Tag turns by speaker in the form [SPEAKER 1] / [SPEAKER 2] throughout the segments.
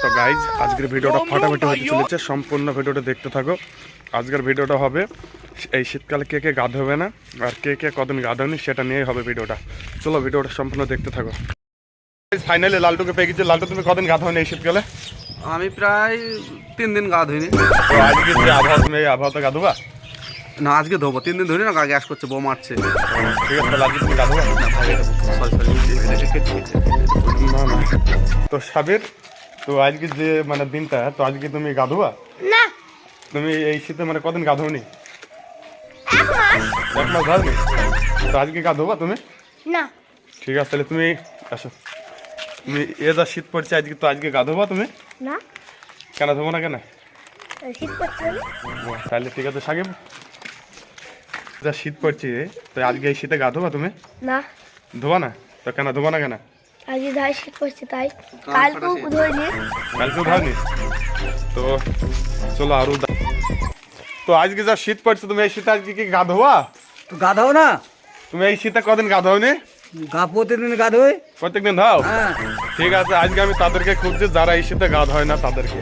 [SPEAKER 1] তো গাইজ আজকের ভিডিওটা ফাটাফাটি হতে চলেছে, সম্পূর্ণ ভিডিওটা দেখতে থাকো। আজকের ভিডিওটা হবে এই শীতকালে কে কে গা ধোবে না আর কে কে কদিন গা ধোয়নি সেটা নিয়েই হবে ভিডিওটা। চলো ভিডিওটা সম্পূর্ণ দেখতে থাকো। ফাইনালি লালটুকে পেয়ে গেছে। লালটু, তুমি কদিন গা ধোনি এই শীতকালে?
[SPEAKER 2] আমি প্রায় 3 দিন গা ধুইনি।
[SPEAKER 1] তো আজকে যে আবহাওয়া, তুমি এই আবহাওয়াতে গা ধোবা?
[SPEAKER 2] না, আজকে ধোবো। 3 দিন ধরে না, গা গ্যাস করছে, বউ মারছে।
[SPEAKER 1] ঠিক আছে, লালটু তুমি গা ধোবা? না না। তো সাবির, তো আজকে যে মানে দিনটা, তো আজকে তুমি গা ধোবা?
[SPEAKER 3] না।
[SPEAKER 1] তুমি এই শীতে মানে কদিন গা ধোনি? 1 মাস ধরনি? তো আজকে গা ধোবা তুমি?
[SPEAKER 3] না।
[SPEAKER 1] ঠিক আছে, তাহলে তুমি আসো। তুমি যা শীত পড়ছে আজকে, তো আজকে গা ধোবা তুমি?
[SPEAKER 3] না।
[SPEAKER 1] কেন ধোবো না কেন?
[SPEAKER 3] শীত পড়ছে না।
[SPEAKER 1] তাহলে ঠিক আছে সাকিব, যা শীত পড়ছে তো আজকে এই শীতে গা ধোবা তুমি?
[SPEAKER 3] না।
[SPEAKER 1] ধোবা না? তো কেন ধোবা না কেন?
[SPEAKER 3] আজকে ধাই শীত পড়ছে তাই। কালকেও ধরিনি।
[SPEAKER 1] কালকেও ধরনি? তো চলো আরো তো আজকে যা শীত পড়ছে, তুমি এই শীতে আজকে কি গা ধোবা?
[SPEAKER 2] তো গা ধাও না?
[SPEAKER 1] তুমি এই শীতে কদিন গা ধোনি?
[SPEAKER 2] গা প্রতিদিন গা ধোয়।
[SPEAKER 1] প্রত্যেকদিন ধাও?
[SPEAKER 2] হ্যাঁ।
[SPEAKER 1] ঠিক আছে, আজকে আমি তাদেরকে খুঁজছি যারা এই শীতে গা ধোয় না তাদেরকে।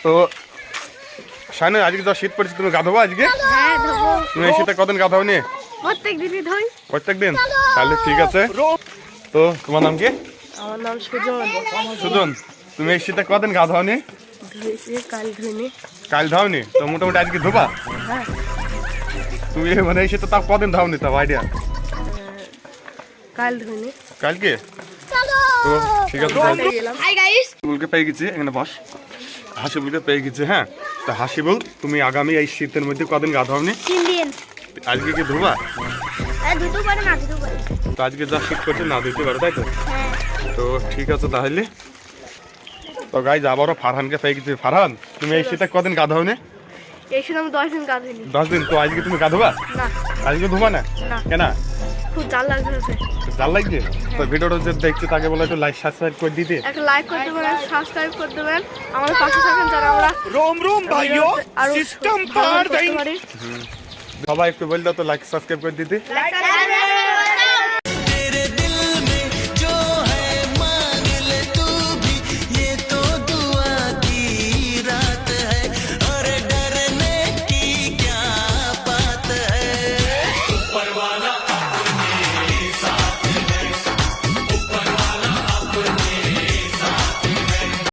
[SPEAKER 1] তো শাইনা, আজকে যা শীত পড়ছে তুমি গা ধোবা আজকে?
[SPEAKER 3] হ্যাঁ ধোবো।
[SPEAKER 1] তুমি এই শীতে কদিন গা ধোনি?
[SPEAKER 3] প্রত্যেক দিনই ধই।
[SPEAKER 1] প্রত্যেকদিন? তাহলে ঠিক আছে। তো তোমার নাম কি?
[SPEAKER 3] আমার নাম সুজন।
[SPEAKER 1] সুজন, তুমি এই শীতে কদিন গা ধোনি?
[SPEAKER 3] ধুইছি, কাল ধুইনি।
[SPEAKER 1] কাল ধাওনি? তো মোটামুটি আজকে ধোবা?
[SPEAKER 3] হ্যাঁ।
[SPEAKER 1] তুমি মানে এই শীতে তাও কদিন ধাওনি তাও আইডিয়া?
[SPEAKER 3] কাল ধুইনি।
[SPEAKER 1] কালকে? তো ঠিক আছে,
[SPEAKER 3] হাই গাইস।
[SPEAKER 1] হাসিবুলকে পেয়ে গেছি, এখানে বস। হাসিবুলকে পেয়ে গেছি। হ্যাঁ, তো হাসিবুল, তুমি আগামী এই শীতের মধ্যে কদিন গা ধোনি?
[SPEAKER 3] 3 দিন।
[SPEAKER 1] আজকে কি ধোবা?
[SPEAKER 3] ধুতে পারে না ধুতে পারে।
[SPEAKER 1] তো আজকে যা শীত করছে না ধুতে পারো, তাই তো?
[SPEAKER 3] হ্যাঁ।
[SPEAKER 1] তো ঠিক আছে তাহলে। তো গাইজ আবারও ফারহানকে পেয়ে গেছি। ফারহান, তুমি এই শীতে কদিন গা ধোনি?
[SPEAKER 3] এই সময় আমি 10 দিন কাল ধুইনি।
[SPEAKER 1] 10 দিন? তো আজকে তুমি গা ধোবা?
[SPEAKER 3] না।
[SPEAKER 1] আজকে ধোবা না?
[SPEAKER 3] না।
[SPEAKER 1] কেন?
[SPEAKER 3] খুব জাল লাগছে।
[SPEAKER 1] জাল লাগছে? তো ভিডিওটা যে দেখছি তাকে বলে একটু লাইক সাবস্ক্রাইব করে দিতে।
[SPEAKER 3] একটা লাইক করে দেবেন, সাবস্ক্রাইব করে দেবেন, আমাদের পাশে থাকেন যারা আমরা
[SPEAKER 4] रोम रोम भाइयों सिस्टम पार देंगे।
[SPEAKER 1] সবাই একটু বললে তো লাইক সাবস্ক্রাইব করে দিতে।